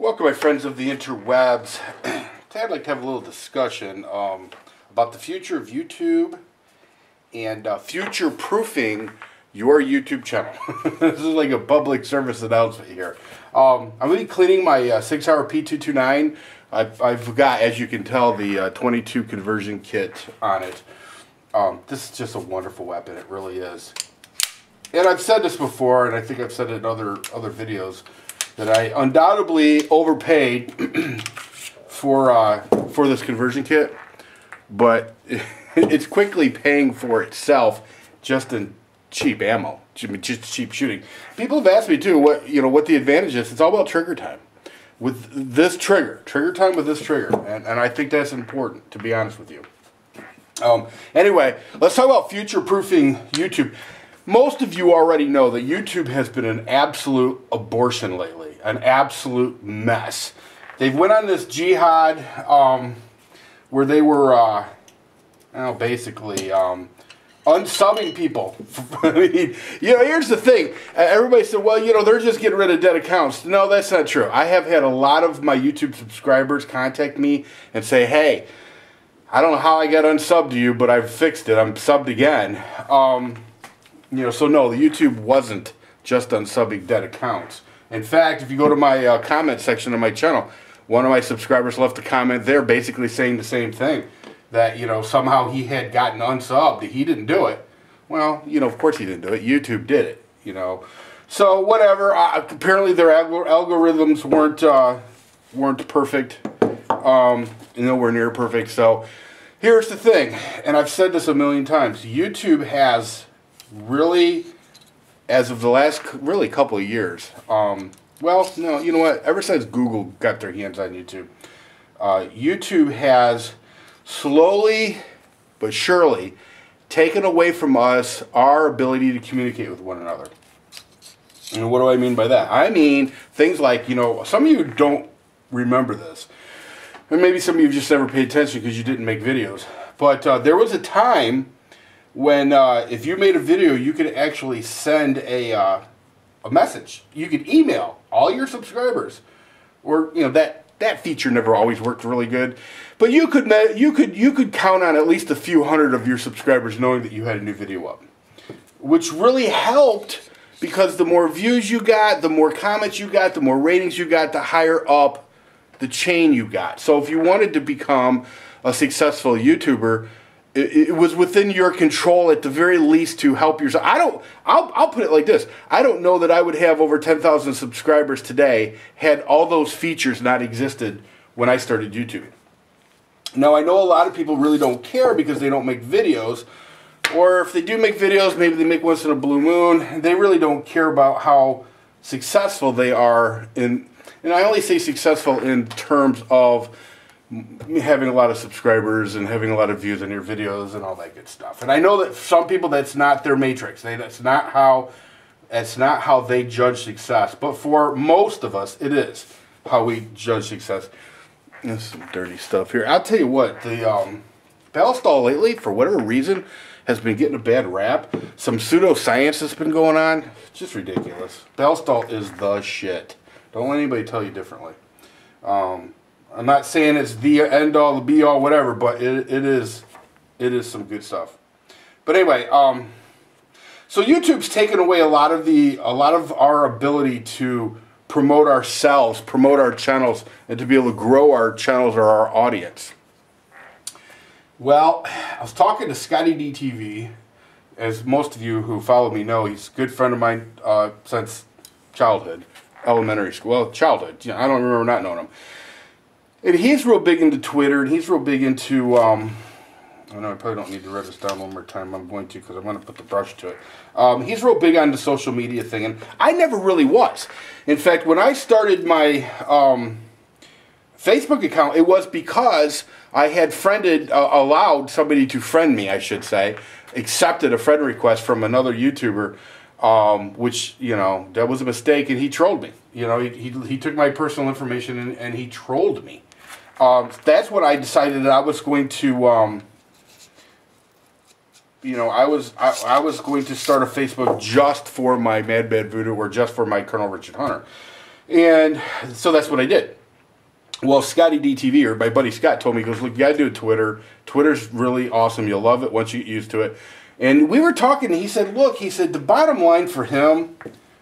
Welcome, my friends of the interwebs. Today I'd like to have a little discussion about the future of YouTube and future-proofing your YouTube channel. This is like a public service announcement here. I'm going to be cleaning my 6-hour P229. I've got, as you can tell, the 22 conversion kit on it. This is just a wonderful weapon. It really is. And I've said this before, and I think I've said it in other videos, that I undoubtedly overpaid for this conversion kit, but it's quickly paying for itself just in cheap ammo, just cheap shooting. People have asked me too, what the advantage is. It's all about trigger time with this trigger time with this trigger, and I think that's important, to be honest with you. Anyway, let's talk about future-proofing YouTube. Most of you already know that YouTube has been an absolute abortion lately, an absolute mess. They've went on this jihad where they were basically unsubbing people. I mean, here's the thing. Everybody said, well, they're just getting rid of dead accounts. No, that's not true. I have had a lot of my YouTube subscribers contact me and say, hey, I don't know how I got unsubbed to you, but I've fixed it. I'm subbed again. So no, the YouTube wasn't just unsubbing dead accounts. In fact, if you go to my comment section of my channel, one of my subscribers left a comment there basically saying the same thing. That, somehow he had gotten unsubbed. He didn't do it. Well, of course he didn't do it. YouTube did it, So, whatever. Apparently their algorithms weren't perfect. Nowhere near perfect. So, here's the thing. And I've said this a million times. YouTube has really, as of the last couple of years, well, no, you know what? Ever since Google got their hands on YouTube, YouTube has slowly but surely taken away from us our ability to communicate with one another. And what do I mean by that? I mean things like, some of you don't remember this. And maybe some of you just never paid attention because you didn't make videos. But there was a time when if you made a video, you could actually send a message. You could email all your subscribers. Or, that feature never always worked really good. But you could count on at least a few hundred of your subscribers knowing that you had a new video up. Which really helped because the more views you got, the more comments you got, the more ratings you got, the higher up the chain you got. So if you wanted to become a successful YouTuber, it was within your control at the very least to help yourself. I'll put it like this. I don't know that I would have over 10,000 subscribers today had all those features not existed when I started YouTube. Now, I know a lot of people really don't care because they don't make videos. Or if they do make videos, maybe they make once in a blue moon. They really don't care about how successful they are. And I only say successful in terms of having a lot of subscribers and having a lot of views on your videos and all that good stuff. And I know that some people, that's not their matrix. That's not how they judge success. But for most of us, it is how we judge success. There's some dirty stuff here. I'll tell you what, the Ballistol lately, for whatever reason, has been getting a bad rap. Some pseudoscience has been going on. It's just ridiculous. Ballistol is the shit. Don't let anybody tell you differently. I'm not saying it's the end all, the be all, whatever, but it is some good stuff. But anyway, so YouTube's taken away a lot of our ability to promote ourselves, promote our channels, and to be able to grow our channels or our audience. Well, I was talking to Scotty DTV, as most of you who follow me know. He's a good friend of mine since childhood, elementary school. Well, childhood. I don't remember not knowing him. And he's real big into Twitter, and he's real big into, I know I probably don't need to write this down one more time. I'm going to because I'm going to put the brush to it. He's real big on the social media thing, and I never really was. In fact, when I started my Facebook account, it was because I had allowed somebody to friend me, I should say, accepted a friend request from another YouTuber, which, that was a mistake, and he trolled me. He took my personal information and he trolled me. That's when I decided that I was going to, I was going to start a Facebook just for my Mad Bad Voodoo or just for my Colonel Richard Hunter. And so that's what I did. Well, Scotty DTV, or my buddy Scott, told me, he goes, look, you got to do Twitter. Twitter's really awesome. You'll love it once you get used to it. And we were talking, and he said, look, he said, the bottom line for him,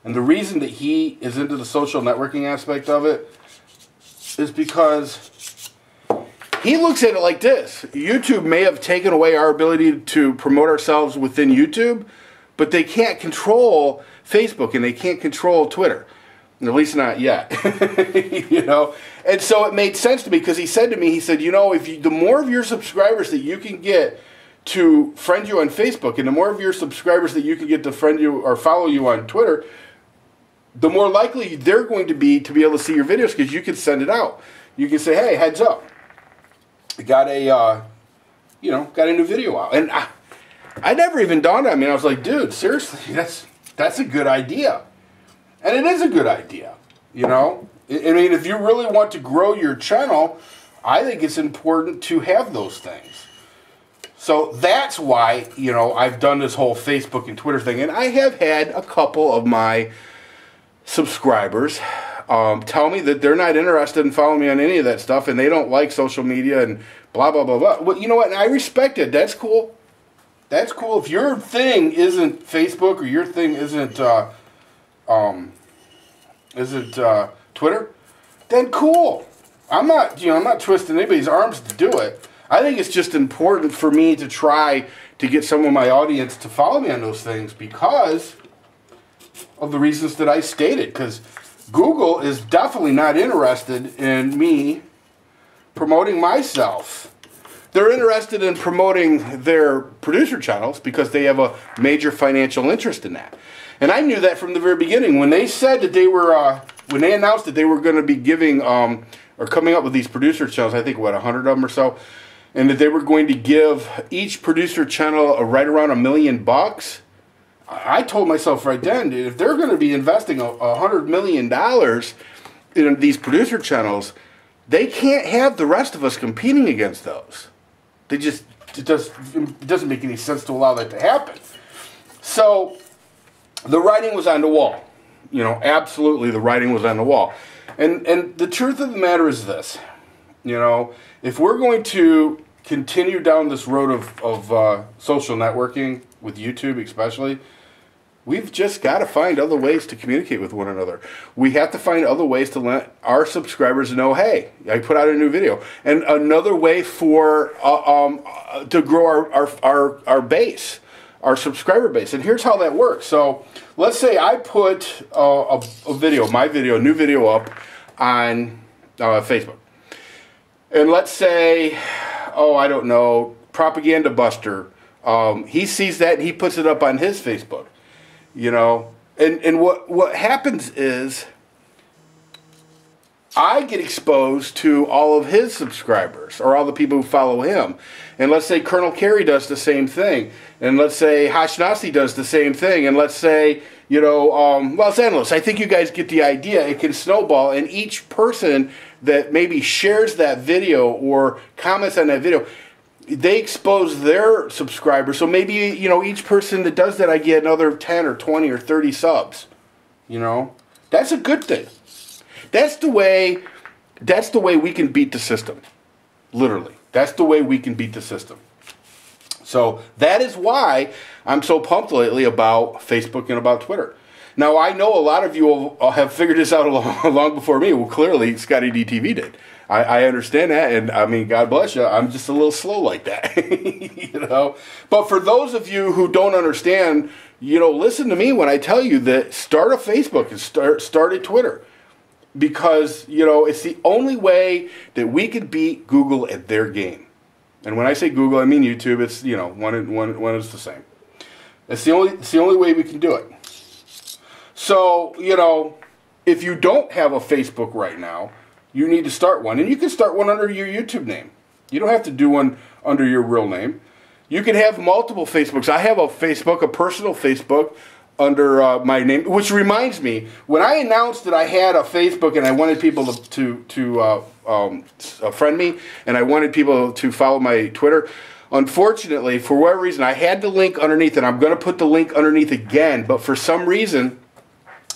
and the reason that he is into the social networking aspect of it, is because he looks at it like this. YouTube may have taken away our ability to promote ourselves within YouTube, but they can't control Facebook, and they can't control Twitter. At least not yet. You know? And so it made sense to me, because he said to me, he said, you know, if you, the more of your subscribers that you can get to friend you on Facebook, and the more of your subscribers that you can get to friend you or follow you on Twitter, the more likely they're going to be able to see your videos, because you can send it out. You can say, hey, heads up, I got a, got a new video out. And I never even dawned on me. I was like, dude, seriously, that's a good idea. And it is a good idea, you know. I mean, if you really want to grow your channel, I think it's important to have those things. So that's why, you know, I've done this whole Facebook and Twitter thing. And I have had a couple of my subscribers tell me that they're not interested in following me on any of that stuff, and they don't like social media and blah, blah, blah, blah. Well, you know what? And I respect it. That's cool. That's cool. If your thing isn't Facebook, or your thing isn't Twitter, then cool. I'm not twisting anybody's arms to do it. I think it's just important for me to try to get some of my audience to follow me on those things, because of the reasons that I stated. Because Google is definitely not interested in me promoting myself. They're interested in promoting their producer channels, because they have a major financial interest in that. And I knew that from the very beginning. When they said that they were, when they announced that they were going to be giving, or coming up with these producer channels, I think, what, 100 of them or so, and that they were going to give each producer channel right around $1 million, I told myself right then, dude, if they're going to be investing $100 million in these producer channels, they can't have the rest of us competing against those. It doesn't make any sense to allow that to happen. So the writing was on the wall. You know, absolutely the writing was on the wall. And the truth of the matter is this. You know, if we're going to continue down this road of social networking, with YouTube especially, we've just got to find other ways to communicate with one another. We have to find other ways to let our subscribers know, hey, I put out a new video. And another way for to grow our base, our subscriber base. And here's how that works. So let's say I put a new video up on Facebook. And let's say, oh, I don't know, Propaganda Buster, he sees that and he puts it up on his Facebook, you know. And what happens is I get exposed to all of his subscribers, or all the people who follow him. And let's say Colonel Carey does the same thing. And let's say Hashnasi does the same thing. And let's say, you know, Los Angeles. I think you guys get the idea. It can snowball. And each person that maybe shares that video or comments on that video, they expose their subscribers. So maybe, you know, each person that does that, I get another 10 or 20 or 30 subs. You know, that's a good thing. That's the way we can beat the system. Literally. That's the way we can beat the system. So that is why I'm so pumped lately about Facebook and about Twitter. Now, I know a lot of you have figured this out long before me. Well, clearly, Scotty DTV did. I understand that, and I mean, God bless you. I'm just a little slow like that, you know. But for those of you who don't understand, you know, listen to me when I tell you that start a Facebook and start a Twitter. Because, you know, it's the only way that we can beat Google at their game. And when I say Google, I mean YouTube. It's, you know, one is the same. It's the only way we can do it. So, you know, if you don't have a Facebook right now, you need to start one. And you can start one under your YouTube name. You don't have to do one under your real name. You can have multiple Facebooks. I have a Facebook, a personal Facebook, under my name, which reminds me, when I announced that I had a Facebook and I wanted people to friend me, and I wanted people to follow my Twitter, unfortunately, for whatever reason, I had the link underneath, and I'm going to put the link underneath again, but for some reason,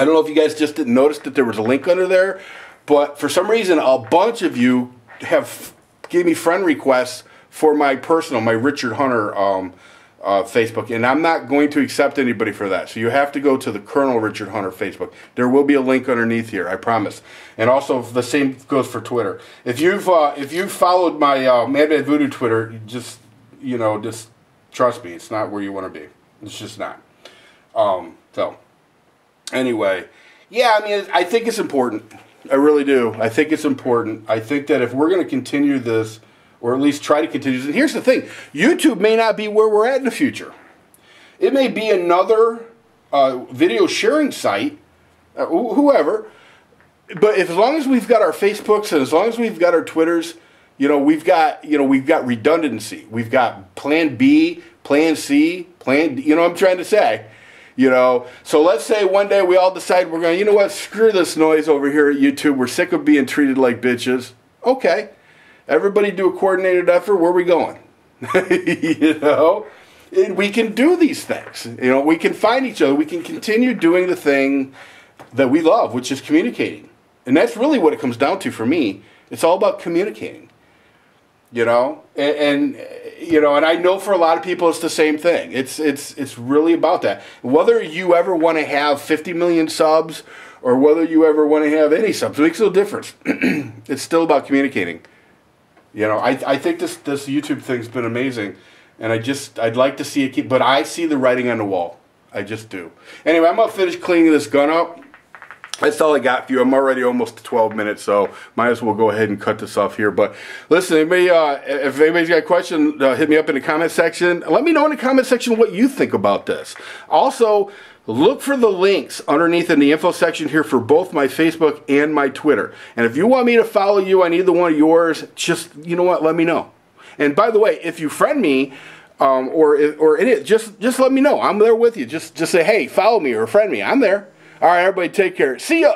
I don't know if you guys just didn't notice that there was a link under there, but for some reason, a bunch of you have gave me friend requests for my personal, my Richard Hunter Facebook, and I'm not going to accept anybody for that. So you have to go to the Colonel Richard Hunter Facebook. There will be a link underneath here, I promise. And also, the same goes for Twitter. If you've followed my Madman Voodoo Twitter, just trust me, it's not where you want to be. It's just not. So. Anyway, yeah, I mean, I think it's important. I really do. I think it's important. I think that if we're going to continue this, or at least try to continue this, and here's the thing, YouTube may not be where we're at in the future. It may be another video sharing site, whoever, but as long as we've got our Facebooks and as long as we've got our Twitters, we've got redundancy. We've got plan B, plan C, plan D, what I'm trying to say. So let's say one day we all decide we're going, screw this noise over here at YouTube. We're sick of being treated like bitches. Okay. Everybody do a coordinated effort. Where are we going? And we can do these things. We can find each other. We can continue doing the thing that we love, which is communicating. And that's really what it comes down to for me. It's all about communicating. And I know for a lot of people it's the same thing. It's really about that. Whether you ever want to have 50 million subs or whether you ever want to have any subs, it makes no difference. It's still about communicating. I think this YouTube thing's been amazing, and I'd like to see it keep, but I see the writing on the wall. I just do. Anyway, I'm gonna finish cleaning this gun up. That's all I got for you. I'm already almost to 12 minutes, so might as well go ahead and cut this off here. But listen, anybody, if anybody's got a question, hit me up in the comment section. Let me know in the comment section what you think about this. Also, look for the links underneath in the info section here for both my Facebook and my Twitter. And if you want me to follow you on either one of yours, just, let me know. And by the way, if you friend me, just let me know. I'm there with you. Just say, hey, follow me or friend me. I'm there. All right, everybody, take care. See ya.